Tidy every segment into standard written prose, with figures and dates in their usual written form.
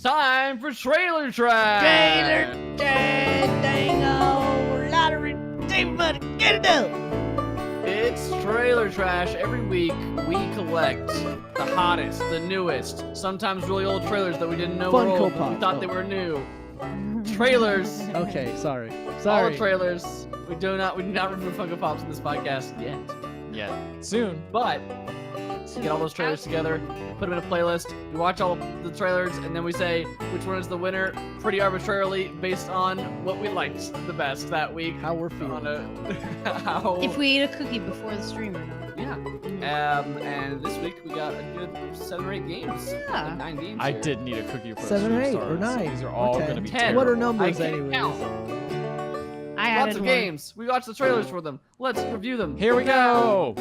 Time for trailer trash. Trailer trash, dango, lottery, David money, get it up. It's trailer trash. Every week we collect the hottest, the newest, sometimes really old trailers that we didn't know were old, but we thought they were new. Trailers. Okay, sorry. All the trailers. We do not review Funko Pops in this podcast yet. Soon. But get all those trailers together, put them in a playlist. We watch all the trailers, and then we say which one is the winner, pretty arbitrarily based on what we liked the best that week. How we're feeling. If we ate a cookie before the stream or not. Yeah. And this week we got a good 7 or 8 games. Yeah. Like 9 games. I here. did need a cookie for 7 or 8 started, or 9. So these are all or going to 10. be 10. terrible. What are numbers I can't anyways? count. I added Lots of one. games. We watched the trailers for them. Let's review them. Here we go.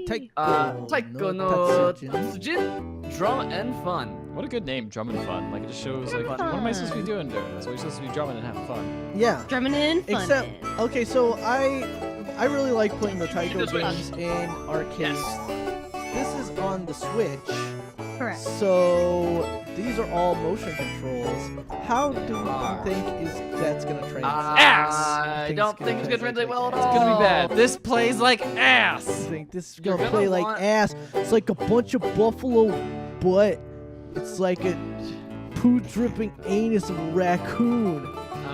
Taiko no Tatsujin, Drum and Fun. What a good name, Drum and Fun. Like, it just shows, like, what am I supposed to be doing during this? We're supposed to be drumming and having fun. Yeah. Drumming in fun. Except, okay, so I really like playing the Taiko The Switch. games in arcades. This is on the Switch. Correct. So these are all motion controls. How do you think that's gonna translate? I don't think it's gonna translate well at all. It's going to be bad. This plays like ass. I think this is You're gonna gonna play like want- ass. It's like a bunch of buffalo butt. It's like a poo dripping anus of a raccoon.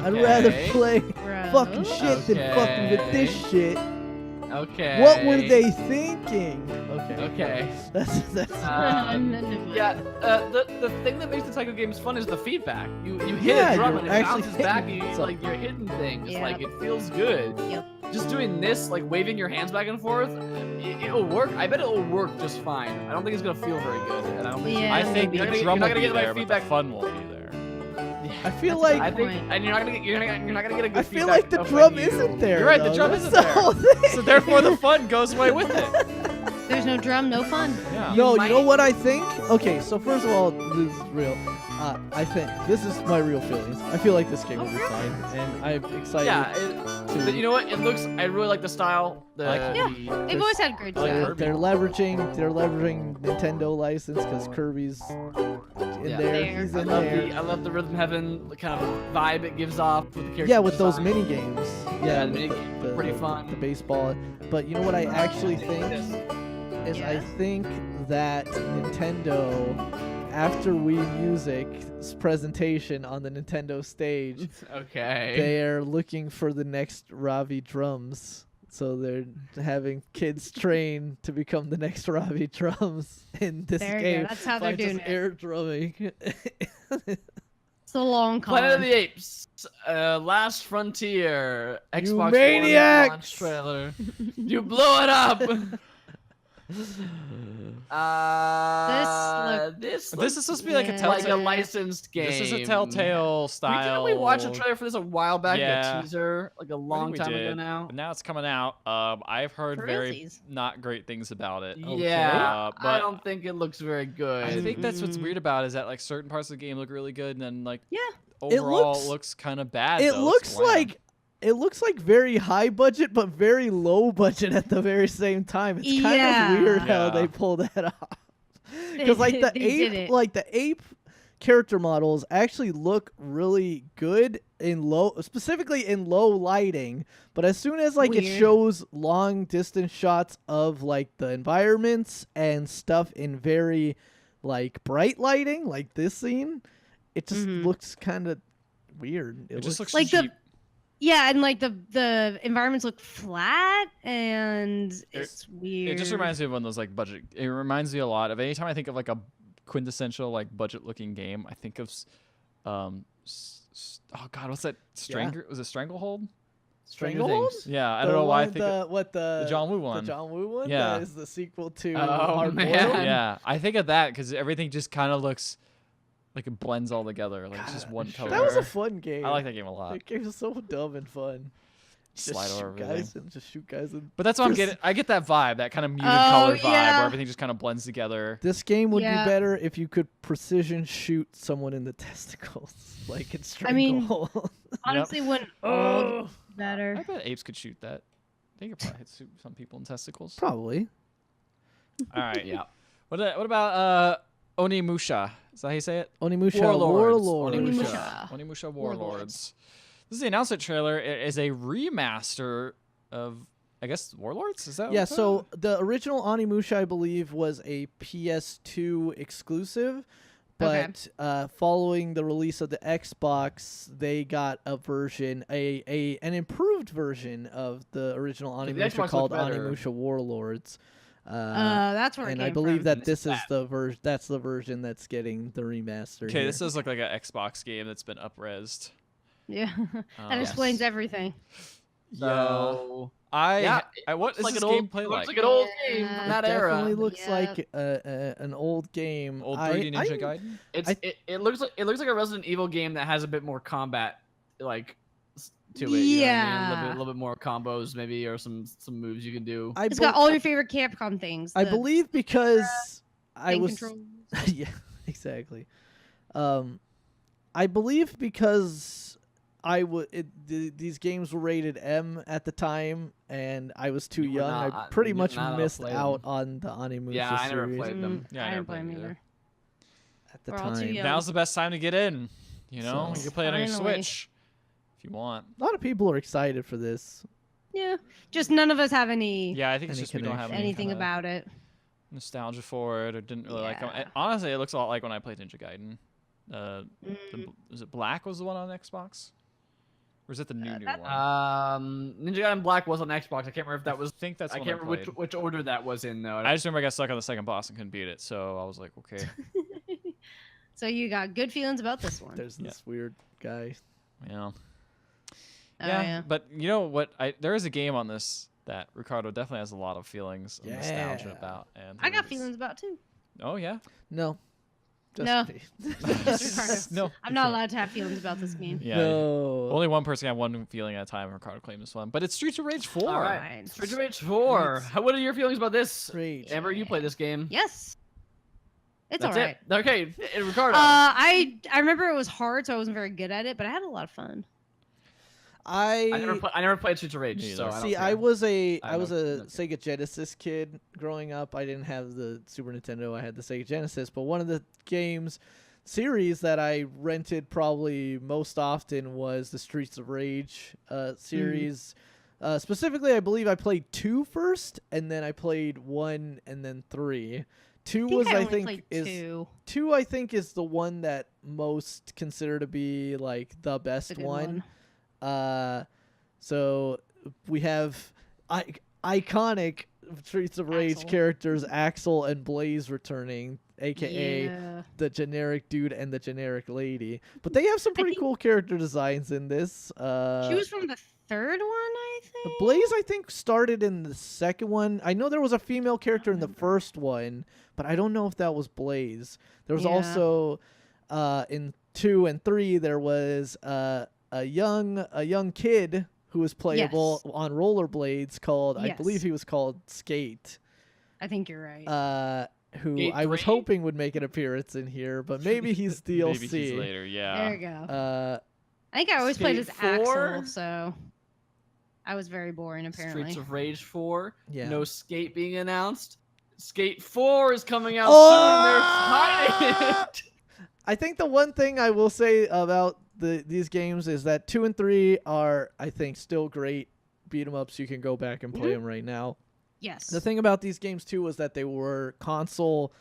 I'd rather Okay. play Gross. fucking shit than fucking with this shit. Okay. What were they thinking? Okay. Okay. That's Yeah, the thing that makes the Taiko games fun is the feedback. You hit Yeah, a drum you're and it actually bounces hitting back. And you, something. like you're hitting things. Yep. Like it feels good. Yep. Just doing this, like waving your hands back and forth, it'll work. I bet it'll work just fine. I don't think it's gonna feel very good. And I don't think. Yeah. I think You're the not gonna- drum you're will not gonna be get my there, but the feedback. fun won't be there. I feel That's a like I good think, point. and you're not gonna get a good. I feel feedback like the of drum when you- isn't there. You're right, the though. drum That's isn't the whole there. thing. So therefore, the fun goes away with it. There's no drum, no fun. Yeah. No, might- you know what I think? Okay, so first of all, this is real. I think this is my real feelings. I feel like this game will be fine, and I'm excited. Yeah, but you know what? It looks. I really like the style. Yeah. They've always had great like stuff. Kirby. They're leveraging Nintendo license because Kirby's in Yeah. there. He's I in love there. the I love the Rhythm Heaven kind of vibe it gives off with the characters. Yeah, with those design. mini games. Yeah, with the mini games are pretty fun. The baseball. But you know what I actually think is I Yeah. think that Nintendo, after Wii Music's presentation on the Nintendo stage, Okay. they're looking for the next Ravi drums. So they're having kids train to become the next Ravi drums in this There you game. go. That's how they're by just doing it. air drumming. It's a long con. Planet of the Apes, Last Frontier, Xbox One maniacs! launch trailer. You blew it up. This This is supposed to be like a Yeah. like a Telltale. licensed game. This is a Telltale style. Didn't we watch a trailer for this a while back? Yeah. A teaser, like a I think long we time ago did, now. But now it's coming out. I've heard For very realsies. not great things about it. Yeah, but I don't think it looks very good. I think that's what's weird about it, is that like certain parts of the game look really good, and then like Yeah. overall looks- it looks kind of bad. It though. It's bland. looks like very high budget, but very low budget at the very same time. It's kind Yeah. of weird how Yeah. they pull that off. Because like the They did ape, it. like the ape character models actually look really good in specifically in low lighting. But as soon as like it Weird. shows long distance shots of like the environments and stuff in very like bright lighting, like this scene, it just Mhm. looks kind of weird. It just looks Like cheap. Yeah, and like the environments look flat and it's weird. It just reminds me of one of those like budget. It reminds me a lot of anytime I think of like a quintessential like budget looking game. I think of, oh god, what's that? Was it Stranglehold? Stranger Stranglehold? Things. Yeah, I The don't know why I one- think of the John Woo one. The John Woo one. Yeah. That is the sequel to Oh, Hard man. Boiled. yeah, I think of that because everything just kind of looks like it blends all together. Like it's just one color. That was a fun game. I like that game a lot. That game was so dumb and fun. Slide Just over shoot everything. guys and just shoot guys and. But that's what I'm Just- getting. I get that vibe, that kind of muted Oh, color vibe, yeah. where everything just kind of blends together. This game would Yeah. be better if you could precision shoot someone in the testicles, like in I mean- Stranglehold. Honestly wouldn't Oh. better. I bet apes could shoot that. They could probably hit some people in testicles. Probably. All right. Yeah. What about Onimusha? Is that how you say it? Onimusha Warlords. Warlords. Onimusha. Onimusha Warlords. Warlords. This is the announcement trailer. It is a remaster of, I guess, Warlords? Is that Yeah, what that- so the original Onimusha, I believe, was a PS2 exclusive, but following the release of the Xbox, they got a version, an improved version of the original The Onimusha Xbox called looked better. Onimusha Warlords. That's where it And came I believe from. that this is the version. That's the version that's getting the remaster. Okay, here. this does look like an Xbox game that's been up-resed. Yeah, that Um, explains everything. So I what it's is like this an old, gameplay looks like? like an old game Yeah. from It that definitely era. looks Yep. like an old game. Old 3D Ninja Gaiden? It looks like a Resident Evil game that has a bit more combat like to it. You know what I mean? Yeah. A little bit more combos maybe, or some moves you can do. I It's bel- got all your favorite Capcom things. I the believe because I thing was controls. yeah, exactly. I believe because these games were rated M at the time, and I was too You were young. not- I pretty you're much not allowed to missed play out them. on the Onimusha Yeah, I never series played them. Yeah, I I never didn't play played them them either. at the We're all too time. young. Now's the best time to get in. You know, So- you can play it on your Finally. Switch if you want. A lot of people are excited for this. Yeah, just none of us have any Yeah, I think it's Any just we don't have any anything kinda about it. nostalgia for it, or didn't really like 'em. Yeah. Honestly, it looks a lot like when I played Ninja Gaiden. Mm. Is it Black was the one on Xbox? Or is it the new one? Ninja Gaiden Black was on Xbox. I can't remember if that was. I think that's I one can't remember played. which order that was in though. I just remember I got stuck on the second boss and couldn't beat it, so I was like, okay, So you got good feelings about this one. There's Yeah. this weird guy. yeah. Oh, Yeah, but you know what? There is a game on this that Ricardo definitely has a lot of feelings of nostalgia Yeah. about. And I here got it is. feelings about too. Oh yeah. No. Just No. me. Ricardo. No. I'm not allowed to have feelings about this game. Yeah. No. Only one person had one feeling at a time. Ricardo claimed this one, but it's Streets of Rage 4. All right. Streets of Rage 4. What are your feelings about this? Rage. Amber, you played this game. Yes. It's That's alright. it. Okay, Ricardo. I remember it was hard, so I wasn't very good at it, but I had a lot of fun. I never played Streets of Rage, Me so either. I See, don't I care. was I a know- Sega Genesis kid growing up. I didn't have the Super Nintendo. I had the Sega Genesis. But one of the games series that I rented probably most often was the Streets of Rage series. Specifically, I believe I played 2 first, and then I played 1 and then 3. 2 was I only think played is 2. 2 I think is the one that most consider to be like the best a good one. So we have iconic Streets of Rage Axel. characters Axel and Blaze returning, aka Yeah. the generic dude and the generic lady. But they have some pretty think- cool character designs in this. She was from the third one, I think. Blaze, I think, started in the second one. I know there was a female character in the first one, but I don't know if that was Blaze. There was Yeah. also in 2 and 3 there was a young kid who was playable on rollerblades called I Yes. believe he was called Skate. I think you're right. Who Skate I was 3? hoping would make an appearance in here, but maybe he's DLC. Maybe he's later. Yeah. there you go. I I think I always played as Skate 4? Axel, so I was very boring apparently. Streets of Rage 4. Yeah. No Skate being announced. Skate 4 is coming out Oh! soon. They're hiding it. I think the one thing I will say about these games is that 2 and 3 are, I think, still great beat 'em ups. You can go back and play them right now. Yes. The thing about these games too was that they were console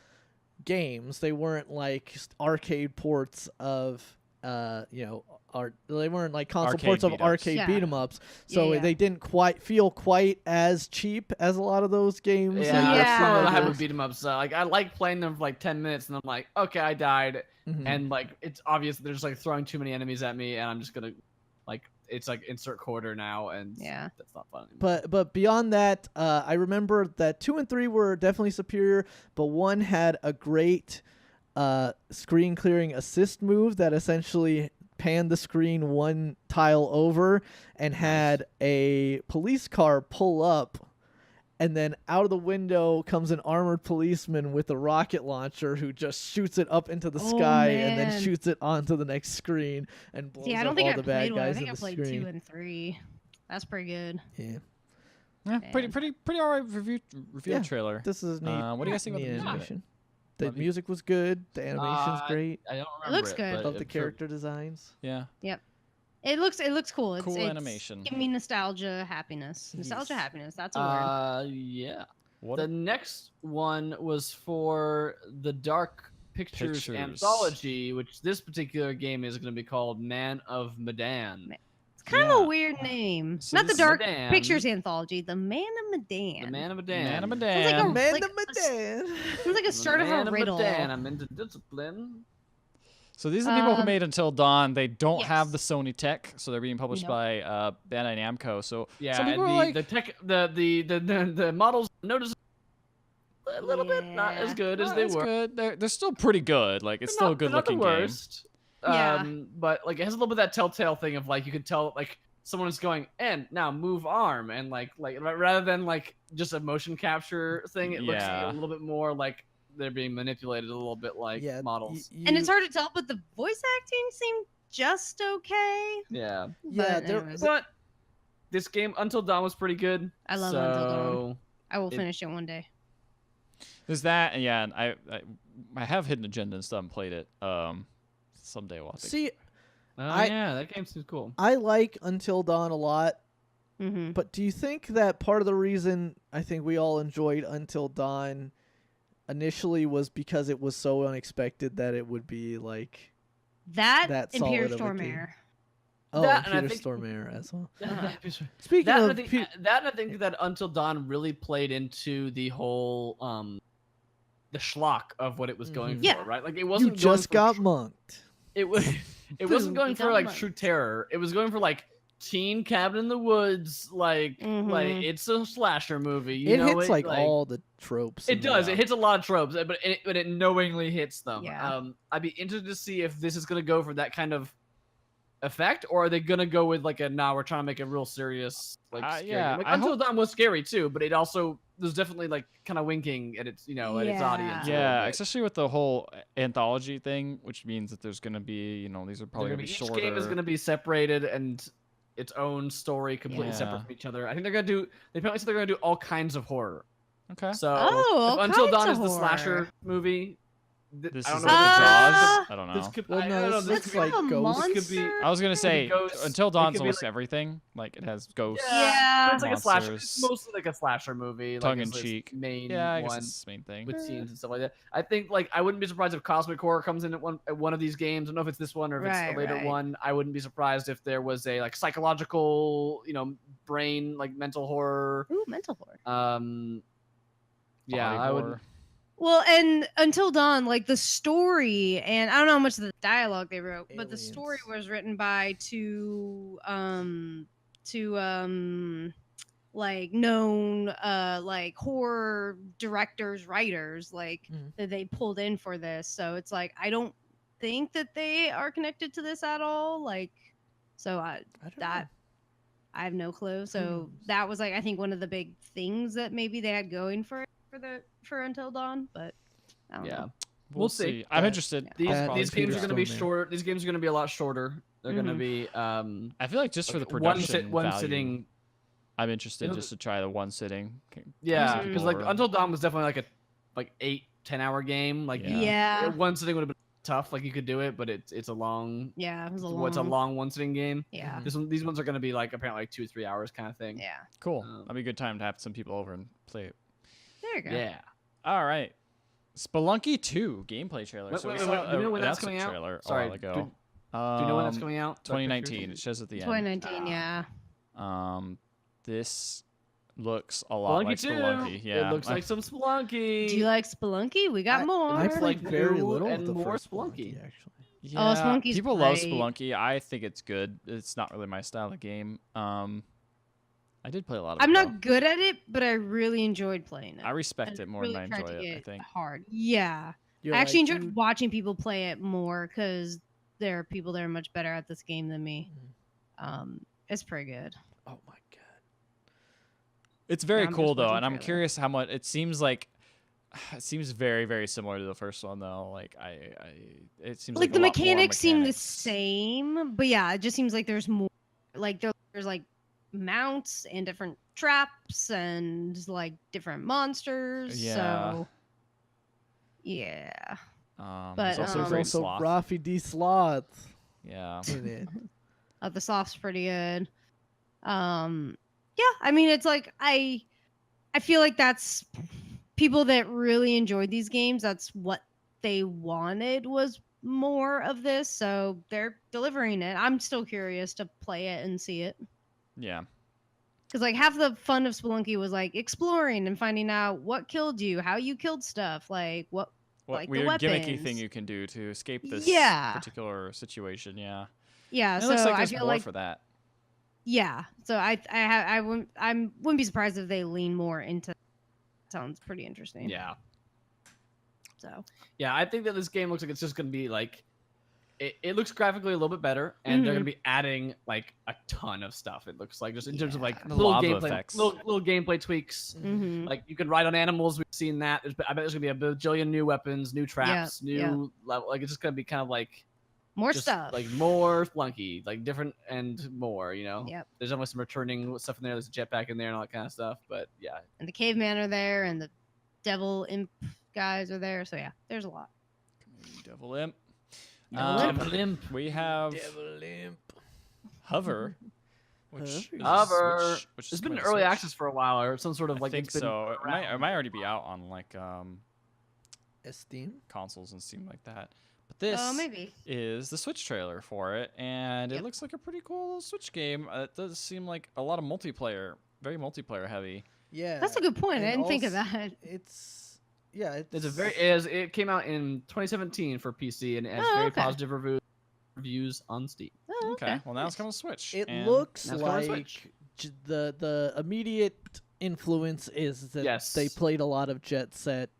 games. They weren't like arcade ports of they weren't like console Arcade ports of beat-ups. arcade Yeah. beat 'em ups. So Yeah. they didn't quite feel quite as cheap as a lot of those games. Yeah, Like, Yeah. that's some what of I have those- with beat 'em ups. Like I like playing them for like 10 minutes, and I'm like, okay, I died, Mhm. and like it's obvious they're just like throwing too many enemies at me, and I'm just gonna like it's like insert quarter now, and Yeah. that's not fun anymore. But beyond that, I remember that 2 and 3 were definitely superior, but 1 had a great screen clearing assist move that essentially panned the screen 1 tile over and had a police car pull up, and then out of the window comes an armored policeman with a rocket launcher who just shoots it up into the Oh, sky and then man. shoots it onto the next screen and blows See, I up don't think all I the bad played one. I guys think in I the played screen. 2 and 3. That's pretty good. Yeah, Yeah, Man. pretty alright review Yeah. trailer. this is neat. What do you guys think about neat the music? animation. The Love it. music was good. The animation's great. I don't It remember looks good. but Love the I'm sure- character designs. Yeah. It looks cool. Cool it's animation. Give me nostalgia, happiness. Nostalgia, Yes. happiness. That's a word. Yeah. What? The next one was for the Dark Pictures Pictures. anthology, which this particular game is going to be called Man of Medan. It's kind of yeah. a weird name. So Not the this- Dark Medan. Pictures anthology. The Man of Medan. The Man of Medan. Man of Sounds Medan. like a- Man like of Medan. Sounds like a start of Man a riddle. Medan. I'm into discipline. So these are the people who Um, made Until Dawn. They don't have yes. the Sony tech, so they're being published Nope. by Bandai Namco. So Yeah, some and people are like, the tech, the models notice a little bit not as Yeah. good as "Oh, they it's were. good. They're still pretty good. Like it's They're still a not- good they're not the looking game. worst. Yeah. But like it has a little bit of that telltale thing of like you could tell like someone is going and now move arm and like rather than like just a motion capture thing, it looks Yeah. a little bit more like they're being manipulated a little bit like Yeah, models. And it's hard to tell, but the voice acting seemed just okay. Yeah, Yeah, But there- anyways, but this game Until Dawn was pretty good. I love Until Dawn. I will finish it one day. There's that, and yeah, and I have Hidden Agenda and stuff and played it. Someday we'll have to. See, Oh yeah, that game seems cool. I like Until Dawn a lot, Mm-hmm. but do you think that part of the reason I think we all enjoyed Until Dawn initially was because it was so unexpected that it would be like That that and Pierre solid of a game. Stormare. and That, and I Peter think- Stormare as well. Uh-huh. Speaking That, of and I think, that and I think that Until Dawn really played into the whole the schlock of what it was going Mhm. for, Yeah. right? Like it You wasn't just going got for, monked. it was it wasn't Boom, going you for got like monked. true terror. It was going for like teen cabin in the woods, like Mhm. it's a slasher movie. You It know, hits like all the tropes. It in does. there. It hits a lot of tropes, but it knowingly hits them. Yeah. I'd be interested to see if this is gonna go for that kind of effect, or are they gonna go with like a we're trying to make a real serious like scary yeah, game. Like I Until Dawn was scary too, but it also there's definitely like kind of winking at its at its audience. a little Yeah, bit. especially with the whole anthology thing, which means that there's gonna be, these are probably They're gonna be each shorter. game is gonna be separated and its own story completely Yeah. separate from each other. I think they're gonna do. They apparently said they're gonna do all kinds of horror. Okay. So Oh, if all Until Dawn kinds is of the slasher horror. movie. This I don't is know like what the it Jaws. is. I don't know. This could, Well, I no, don't know, this this looks could be- like a Ghost. This could be- monster? I was gonna say ghosts. Until It Dawn's could be almost like- everything. Like it has ghosts. Yeah. But it's like a slasher. monsters, It's mostly like a slasher movie. tongue like in it's its cheek. Main Yeah, I guess one it's the main thing. with scenes and stuff like that. I think like I wouldn't be surprised if cosmic horror comes in at one of these games. I don't know if it's this one or if it's Right, a later right. one. I wouldn't be surprised if there was a like psychological, brain like mental horror. Ooh, mental horror. Yeah, Body I would. horror. Well, and Until Dawn, like the story, and I don't know how much of the dialogue they wrote, but the story Aliens. was written by two like known like horror directors, writers, like Mhm. that they pulled in for this. So it's like I don't think that they are connected to this at all. Like, so I don't that I have no clue. So knows? that was like I think one of the big things that maybe they had going for Until Dawn, but I don't Yeah, know. We'll see. I'm That- interested. Yeah. these That Probably these is games Peter are going to be Stormare. short. These games are going to be a lot shorter. They're going to Mhm. be I feel like just for the one production one value, sitting. I'm interested It'll- just to try the one sitting. Yeah, Mhm. because like Or- Until Dawn was definitely like a 8-10 hour game. Like Yeah. Yeah. one sitting would have been tough. Like you could do it, but it's a long. Yeah, it was a What's a long. long one sitting game? Yeah. These ones are going to be like apparently like 2-3 hours kind of thing. Yeah. Cool. Um, That'd be a good time to have some people over and play it. There you go. Yeah. All right. Spelunky 2 gameplay trailer. Wait, So we wait, saw wait, do you know a when that's announcement coming out? trailer Sorry, a while ago. do you know when that's coming out? That 2019. picture? It shows at the end. 2019. Yeah. This looks a lot like 2. Spelunky. Yeah. It looks like some Spelunky. Do you like Spelunky? We got more. I Looks played like very new little of and the more first Spelunky. Spelunky, actually. Yeah, Spelunky's people love great. Spelunky. I think it's good. It's not really my style of game. I did play a lot of I'm it. not good at it, but I really enjoyed playing it. I respect it more than I really tried enjoy to it, I get think. hard. Yeah. You're I actually like, enjoyed dude, watching people play it more because there are people that are much better at this game than me. It's pretty good. oh my god. It's very I'm cool just though, watching and I'm trailer. curious how much it seems like. It seems very, very similar to the first one though. Like it seems like Like the a lot more mechanics seem the mechanics. same, but yeah, it just seems like there's more. Like there's like mounts and different traps and like different monsters. Yeah. So Yeah. There's But, also um, Gray also Sloth. Rafi D. Sloth Yeah. in it. The Sloth's pretty good. Yeah, I mean, it's like I feel like that's people that really enjoyed these games. That's what they wanted was more of this, so they're delivering it. I'm still curious to play it and see it. Yeah. Because like half the fun of Spelunky was like exploring and finding out what killed you, how you killed stuff, like what like the weird gimmicky weapons. thing you can do to escape this Yeah. particular situation. Yeah. Yeah, And it so looks like I there's feel more like for that. yeah. So I wouldn't be surprised if they lean more into. Sounds pretty interesting. Yeah. So Yeah, I think that this game looks like it's just going to be like, it looks graphically a little bit better, and they're going to be adding like a ton of stuff. It looks like just in terms of like The little lava gameplay, effects. little gameplay tweaks. mhm. Like you can ride on animals. We've seen that. I bet there's gonna be a bajillion new weapons, new traps, new level. Like it's just gonna be kind of like more just, stuff. like more Spelunky, like different and more. You know. Yep. There's almost some returning stuff in there. There's a jetpack in there and all that kind of stuff. But yeah, And the caveman are there, and the devil imp guys are there. So yeah, there's a lot. Devil Imp. Devil Imp. We have Devil Imp. Hover. Which is a Hover. Switch- which is It's been in coming to early Switch. access for a while, or some sort of like. I think it's been so. It around. might already be out on like Esteem. consoles and Steam like that. But this Oh, maybe. is the Switch trailer for it, and it looks like a pretty cool little Switch game. It does seem like a lot of multiplayer, very multiplayer heavy. Yeah. That's a good point. I and didn't think of also- that. It's It's a very it came out in 2017 for PC and it has Oh, very okay. positive reviews on Steam. Oh, Okay, well now it's coming to Switch. It and looks That's coming to like Switch. the immediate influence is that Yes. they played a lot of Jet Set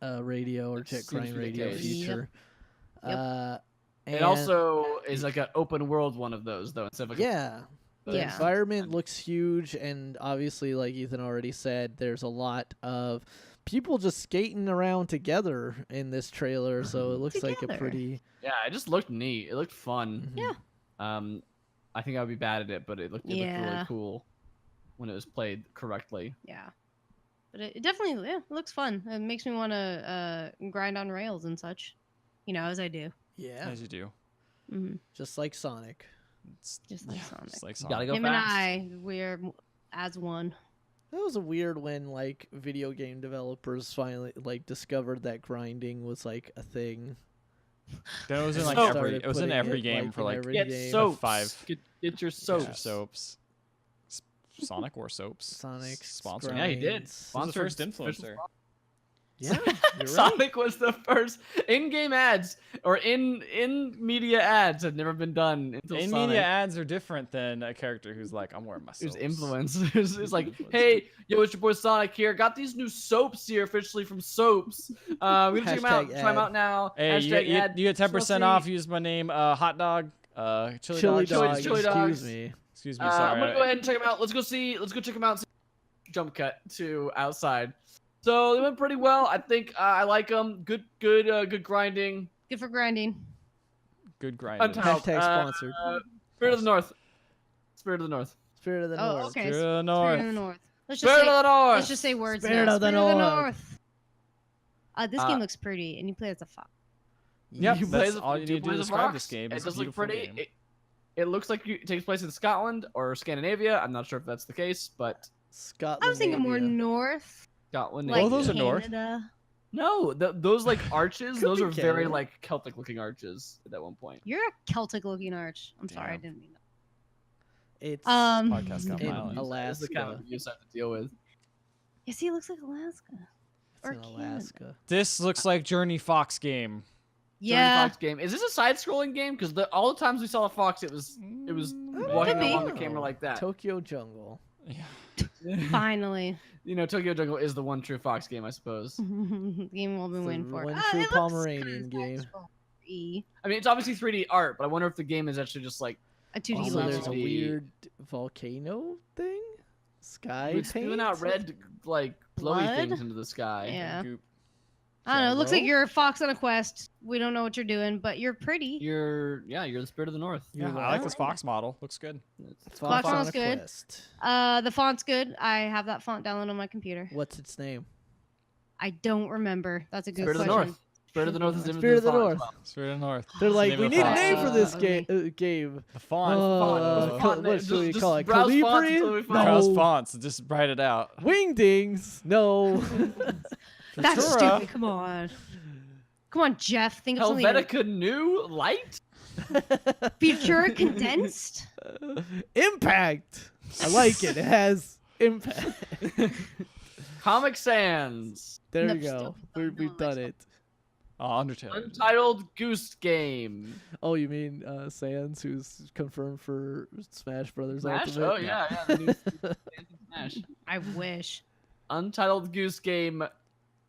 radio or That Jet seems Grind to be the radio case. feature. Yep. And It also is like an open world one of those though instead of like yeah. The Yeah. environment looks huge, and obviously, like Ethan already said, there's a lot of people just skating around together in this trailer, so it looks like a Together. pretty. yeah, it just looked neat. It looked fun. Mhm. Yeah. I think I would be bad at it, but it looked really Yeah. cool when it was played correctly. Yeah. But it definitely looks fun. It makes me want to grind on rails and such. You know, as I do. Yeah, as you do. Hmm. just like Sonic. It's, Just like Sonic. Just like You gotta Sonic. go Him fast. and I, we're as one. That was a weird when like video game developers finally like discovered that grinding was like a thing. That was in And like so- every. It was in putting every it, game like, for in like every Get game. soaps. 5. Get your extra soaps. soaps. Sonic or soaps. Sonic sponsor. Yeah, he did. grinds. Was the first Sponsored- influencer. Yeah, you're right. Sonic was the first in-game ads or in media ads had never been done until In Sonic. media ads are different than a character who's like, I'm wearing my It was soaps. influencers. It's like, Influencers. hey, yo, it's your boy Sonic here. Got these new soaps here officially from Soaps. We're gonna check them out. Hashtag Try them ad. out now. Hey, you Hashtag ad. get 10% Let's off. see. Use my name, hot dog, chili, Chili dog. dog. Chili excuse dogs. me. Excuse me, I'm sorry. gonna go ahead and check them out. Let's go check them out. Jump cut to outside. So they went pretty well. I think I like them. Good grinding. Good for grinding. Good grinding. Untitled. Hashtag sponsored. Spirit of the North. Spirit of the North. Spirit of the Oh, North. okay. Good Spirit north. of the North. Let's just Spirit say, of the North. let's just say words Spirit now. of the Spirit North. This game looks pretty, and you play as a fox. Yep, You that's play the- all you do need to do play to the describe fox. this game. It It's a does look beautiful pretty. game. It looks like it takes place in Scotland or Scandinavia. I'm not sure if that's the case, but Scotland. I was thinking more north. Scotland. Like those are north. Canada. No, those like arches. Could Those be are very Canada. like Celtic-looking arches at that one point. You're a Celtic-looking arch. I'm sorry, I Damn. didn't mean that. It's Podcast got in violent. That's the kind of Alaska. abuse I have to deal with. Yeah, see, it looks like Alaska. It's or in Alaska. This looks like Journey Fox game. Journey Yeah. Fox game. Is this a side-scrolling game? Because all the times we saw a fox, it was walking could be. along the camera like that. Tokyo Jungle. Yeah. Finally. You know, Tokyo Jungle is the one true fox game, I suppose. Game we'll be It's the waiting for. one Ah, true it looks Pomeranian kinda game. side-scroll-y. I mean, it's obviously 3D art, but I wonder if the game is actually just like A 2D Also, level. there's a The- weird volcano thing. Sky it's spewing out paint? red, like glowy Blood? things into the sky. Yeah. Goop. I don't know. It looks like Jello? you're a fox on a quest. We don't know what you're doing, but you're pretty. You're the spirit of the north. Yeah, I like this Fox model. Looks good. Fox on sounds a good. Quest. The font's good. I have that font downloaded on my computer. What's its name? I don't remember. That's a good Spirit of question. the North. Spirit of the North is in Spirit of the font as North. well. Spirit of the North. They're like, name we of the need a font. name for this Okay. game. The font. Font What should we name. call it? Browse fonts Calibri? until we find- Browse No. fonts. Just write it out. Wingdings? No. That's Futura. stupid. Come on. Come on, Jeff. Think of something. Helvetica New Light? Futura condensed? Impact. I like it. It has impact. Comic Sans. There No, we go. still- We've no, done it. Oh, Undertale. Untitled Goose Game. Oh, you mean Sans, who's confirmed for Smash Brothers Smash? Ultimate? Oh, yeah. The new Smash. I wish. Untitled Goose Game.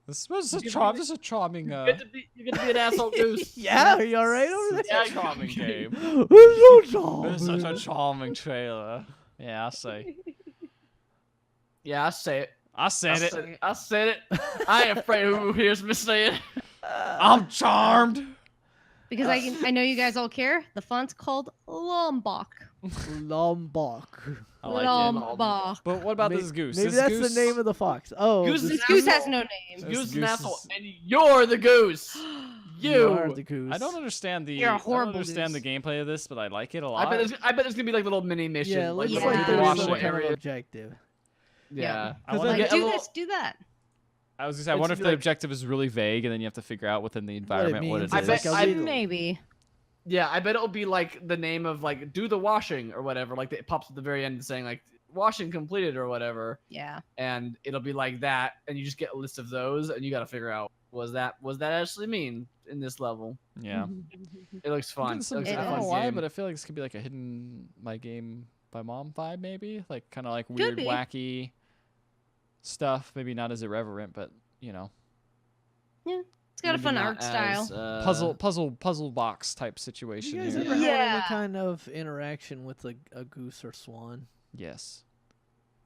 This was You this is a charming. You get to be an asshole goose. Yeah, are you all right over It's there? a charming game. It's so This is such a charming. charming trailer. Yeah, I say. Yeah, I say it. I said it. I said it. I ain't afraid of who hears me say it. I'm charmed. Because I know you guys all care. The font's called Lombok. Lombok. I like it. Lombok. But what about May- this goose? Maybe This that's goose, the name of the fox. Oh, Goose this is This goose has no name. This Goose is an goose asshole, is- and you're the goose. you are You. the goose. I don't understand the. You're a I don't horrible understand the goose. gameplay of this, but I like it a I lot. bet there's gonna be like little mini missions. Yeah, like looks Yeah. like there's Washing some kind of area. objective. Yeah. I wanna Like, get- do this, do that. I was gonna say, I It's wonder if be the like- objective is really vague, and then you have to figure out within the environment what means. it I is. bet- Like a I- riddle. Maybe. Yeah, I bet it'll be like the name of like do the washing or whatever. Like it pops at the very end saying like washing completed or whatever, Yeah. and it'll be like that, and you just get a list of those, and you got to figure out was that actually mean in this level. Yeah. It looks fun. Getting some- It looks I like a don't fun know why, game. but I feel like this could be like a hidden my game by mom vibe, maybe like kind of like Could weird, be. wacky stuff. Maybe not as irreverent, but you know, It's got a Maybe fun not art style. as, puzzle box type You situation guys here. ever had any Yeah. kind of interaction with a goose or swan? Yes.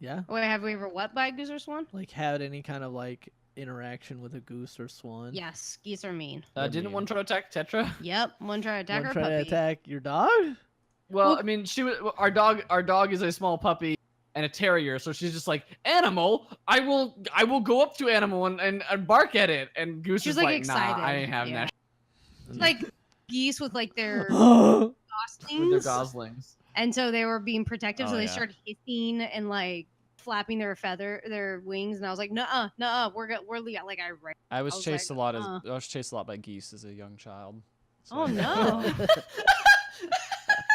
Yeah? Wait, have we ever what by a goose or swan? Like had any kind of like interaction with a goose or swan? Yes, geese are mean. didn't one try to attack Tetra? Yep, one try to attack One our try to puppy. attack your dog? Well, I mean, she was our dog is a small puppy and a terrier, so she's just like animal. I will go up to animal and bark at it, and Goose She's, is like, like, excited. nah, I ain't having Yeah. that It's like geese with like their with their goslings, goslings. and so they were being protective, so Oh, they yeah. started hissing and like flapping their wings, and I was like, nuh-uh, we're like I was was chased like, a lot I was chased a lot by geese as a young child. So, oh no.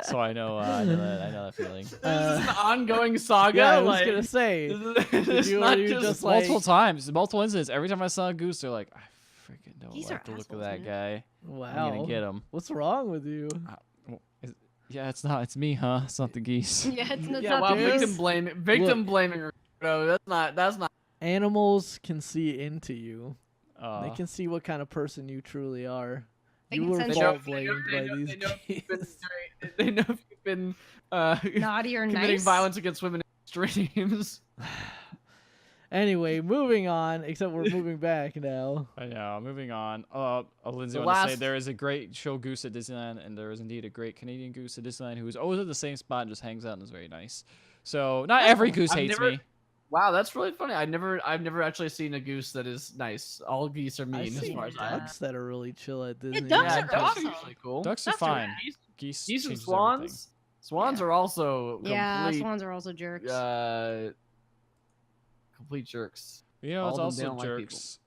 So I know I know that feeling. This is an ongoing saga. Yeah, I was like, gonna say. it's you- not you just, just, like- Multiple times, multiple incidents. Every time I saw a goose, they're like, I freaking don't Geese like are the look of assholes, that man. guy. I'm Wow. gonna get him. What's wrong with you? Yeah, it's not. It's me, huh? It's not the geese. Yeah, it's yeah. not Wow, Goose? victim blaming. Bro, that's not. Animals can see into you. They Uh, can see what kind of person you truly are. They You can were sense fault it. blamed by these They know if you've been, geese. they know if you've been naughty or committing nice. violence against women in streams. Anyway, moving on. Except we're moving back now. I know. Moving on. Lindsay, The want to say last- there is a great show goose at Disneyland, and there is indeed a great Canadian goose at Disneyland who is always at the same spot and just hangs out and is very nice. So not every goose I've hates never- me. Wow, that's really funny. I've never actually seen a goose that is nice. All geese are I've mean as seen far as I. ducks that are really chill at Disney. ducks Yeah, are ducks are awesome. usually cool. Ducks are Ducks are fine. Geese, Geese, geese and changes swans. Swans Yeah. are also Yeah, complete, swans are also jerks. complete jerks. everything. You know, all it's of them, they also don't like people. jerks.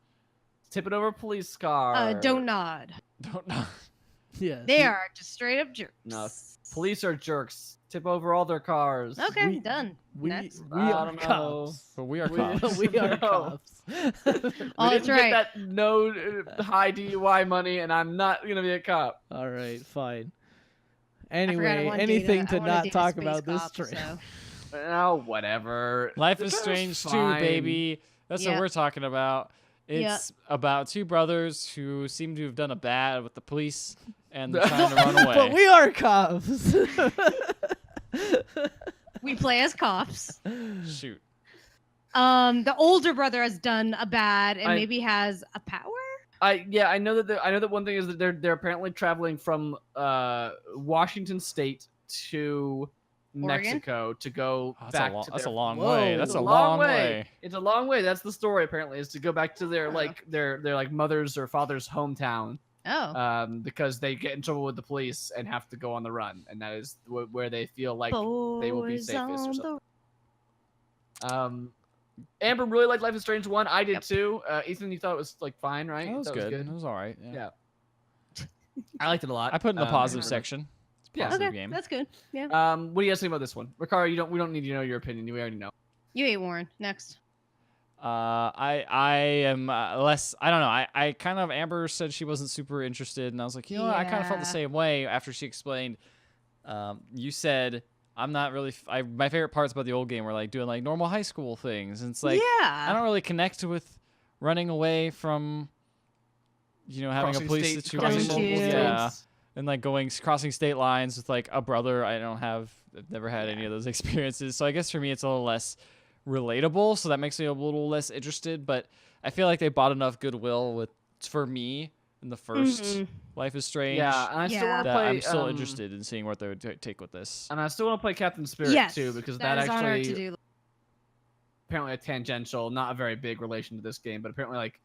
Tip it over a police car. Don't nod. Don't know. Yeah. They are just straight up jerks. No, police are jerks. Tip over all their cars. Okay, We- done. We Next. we I are don't know. cops. But we are We- cops. we are No. cops. Oh, We that's didn't right. get that no high DUI money, and I'm not gonna be a cop. All right, fine. I forgot I Anyway, wanna anything date a- I to wanna not date a talk space about this cop, trip. so- Oh, whatever. Life The is trailer's strange too, fine. baby. That's Yeah. what we're talking about. Yeah. It's about two brothers who seem to have done a bad with the police and they're trying to run away. But we are cops. We play as cops. Shoot. The older brother has done a bad and I- maybe has a power. I know that one thing is that they're apparently traveling from Washington State to Mexico to go back to that's their a long Whoa. way. That's It's a long way. It's a long way. That's the story apparently, is to go back to their their like mother's or father's hometown. Oh. Because they get in trouble with the police and have to go on the run, and that is where they feel like they will be Boys safest or on something. Amber really liked Life is Strange 1. I did Yep. too. Ethan, you thought it was like fine, right? That was You thought good. It It was all right. Yeah. Yeah. I liked it a lot. I put it in the positive yeah. section. It's a Yeah. positive Okay, game. that's good. Yeah. What do you guys think about this one, Ricardo? We don't need to know your opinion. We already know. You ate Warren. Next. I am less. I don't know. I kind of Amber said she wasn't super interested, and I was like, you know what? I kind of felt the Yeah. same way after she explained. You said I'm not really. My favorite parts about the old game were like doing like normal high school things, and it's like I yeah. don't really connect with running away from, having a police situation. multiple Yeah, states. and like crossing state lines with like a brother. I've never had any of those experiences, so I guess for me it's a little less relatable, so that makes me a little less interested. But I feel like they bought enough goodwill for me in the first Life is Strange. Yeah, and I still want to that play. I'm still interested in seeing what they would take with this. And I still want to play Captain Spirit Yes. too, because that that is on our actually to-do. apparently a tangential, not a very big relation to this game, but apparently like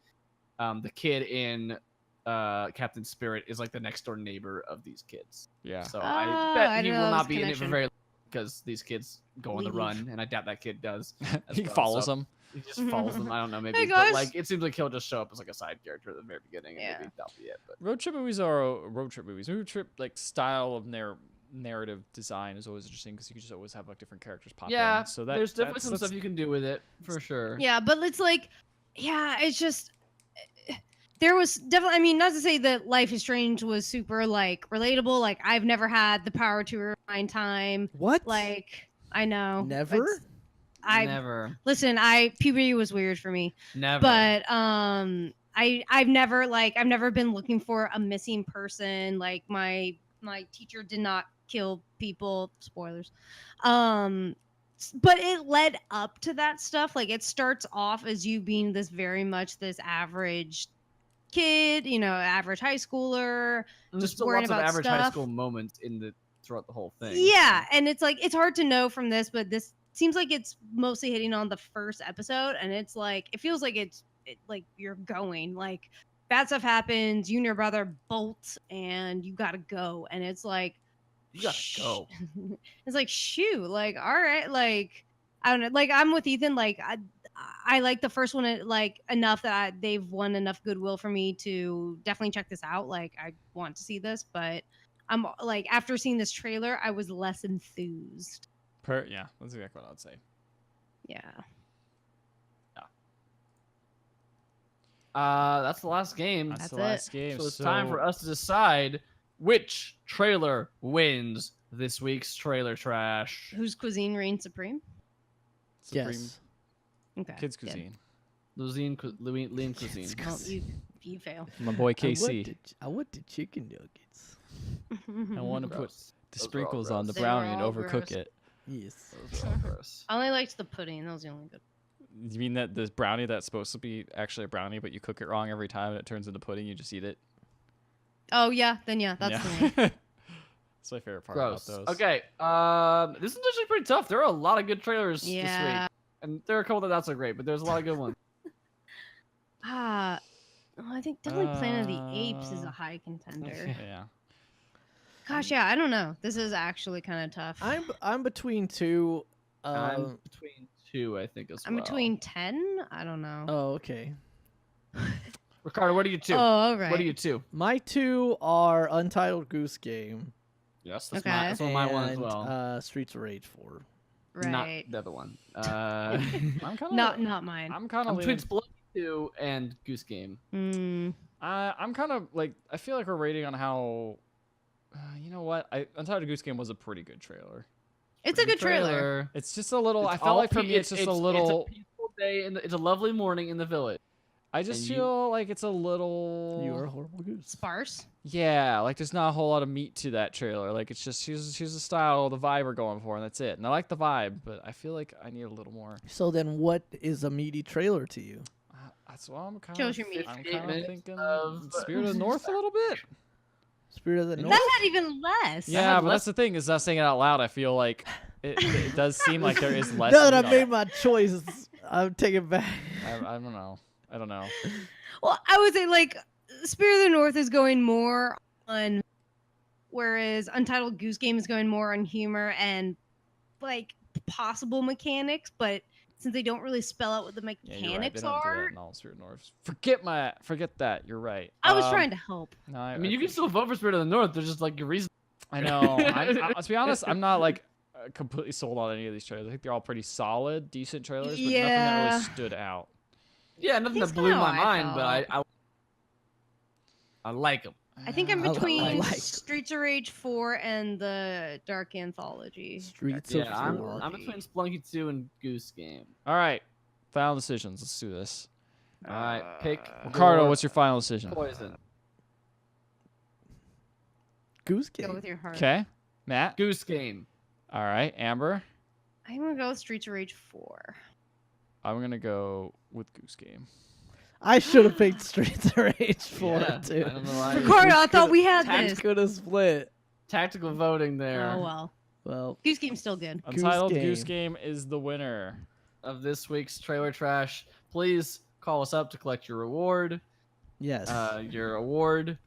the kid in Captain Spirit is like the next door neighbor of these kids. Yeah. So Oh, I bet I he didn't will know that not was be in it for connection. very long because these kids go on the Leave. run, and I doubt that kid does. as He well, follows so them. He just follows them. I don't know, maybe. Hey, But guys. like, it seems like he'll just show up as like a side character at the very beginning, and Yeah. maybe that'll be it. But Road trip movies are road trip movies. Road trip like style of narrative design is always interesting because you can just always have like different characters pop yeah, in. So that there's definitely that's- some that's- stuff you can do with it for sure. Yeah, but it's like, yeah, it's just there was definitely. I mean, not to say that Life is Strange was super like relatable. Like I've never had the power to rewind time. What? Like I know. Never? I Never, puberty was weird for me. never. But I've never been looking for a missing person. Like my teacher did not kill people. Spoilers. But it led up to that stuff. Like it starts off as you being this average kid, average high schooler. And there's just still worrying lots of about average high stuff. school moments throughout the whole thing. Yeah, and it's like it's hard to know from this, but this seems like it's mostly hitting on the first episode, and it's like it feels like like you're going like bad stuff happens, you and your brother bolt, and you gotta go, and it's like You gotta go. it's like shoot, like all right, like I don't know, like I'm with Ethan, like I like the first one like enough that they've won enough goodwill for me to definitely check this out. Like I want to see this, but I'm like after seeing this trailer, I was less enthused. Yeah, that's exactly what I'd say. Yeah. That's the last game. That's That's the it. last game. So it's time for us to decide which trailer wins this week's trailer trash. Whose cuisine reigns supreme? Supreme Yes. Okay. Kids good. cuisine. Lean cuisine. Well, you fail. My boy KC. I want the chicken nuggets. I want to put Gross. the Those are all sprinkles on the gross. They were brownie and all overcook gross. it. Yes. Those are all gross. I only liked the pudding. That was the only good. You mean that this brownie that's supposed to be actually a brownie, but you cook it wrong every time and it turns into pudding? You just eat it. Oh yeah, then yeah, that's the one. That's my favorite part Gross. about those. Okay. This is actually pretty tough. There are a lot of good trailers this Yeah. week, and there are a couple that are not so great, but there's a lot of good ones. Well, I think definitely Planet of the Apes is a high contender. Yeah. Gosh, yeah, I don't know. This is actually kind of tough. I'm between two. I'm between two, I think, as well. I'm between 10. I don't know. Oh, okay. Ricardo, what are you two? Oh, all right. What are you two? My two are Untitled Goose Game Yes, that's, Okay. that's one of my one as and well. Streets of Rage 4. Not Right. the other one. I'm kind of Not mine. I'm kind I'm of between Spelunky 2 and Goose Game. Mm. I'm kind of like I feel like we're rating on how. You know what? Untitled Goose Game was a pretty good trailer. It's a good trailer. It's just a little. It's I felt all like for pe- me, it's just a little. It's a peaceful day, it's a lovely morning in the village. I just and you- feel like it's a little. You are a horrible goose. Sparse. Yeah, like there's not a whole lot of meat to that trailer. Like it's just here's the style, the vibe we're going for, and that's it. And I like the vibe, but I feel like I need a little more. So then, what is a meaty trailer to you? That's why I'm kind Shows of. your meat. I'm 58 kind of minutes thinking of- Spirit of the North a little bit. Spirit of the North. That had even less. Yeah, but less- that's the thing is not saying it out loud. I feel like it does seem like there is less. Now that meat I on it. made my choice, I'm taking it back. I don't know. I don't know. Well, I would say like Spirit of the North is going more on, whereas Untitled Goose Game is going more on humor and like possible mechanics, but since they don't really spell out what the Yeah, mechanics you're right. They don't do that are, in all Spirit North. Forget that. You're right. I was trying to help. No, I mean, you can still vote for Spirit of the North. There's just like your reason. I know. To be honest, I'm not like completely sold on any of these trailers. I think they're all pretty solid, decent trailers, but nothing that Yeah. really stood out. Yeah, nothing That's that blew kinda my how I mind, but I like them. I think I'm I between like- Streets of Rage 4 and the Dark Anthology. Streets Yeah, of I'm Rage. between Spelunky 2 and Goose Game. All right, final decisions. Let's do this. All right, pick. Ricardo, what's your final decision? poison? Goose Go Game. with your heart. Okay, Matt. Goose Game. All right, Amber. I'm gonna go with Streets of Rage 4. I'm gonna go with Goose Game. I should have picked Streets of Rage 4 Yeah, too. I don't know why. Ricardo, I thought we had Tact- this. Could have split. Tactical voting there Oh well. Well, Goose Game's still good. Untitled Game. Goose Game is the winner. of this week's trailer trash. Please call us up to collect your reward. yes. Your award.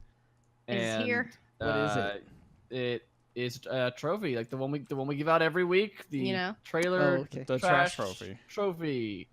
It's And, here. What is it? It is a trophy, like the one we give out every week. The You know? trailer Oh, okay. The trash trophy. Trophy.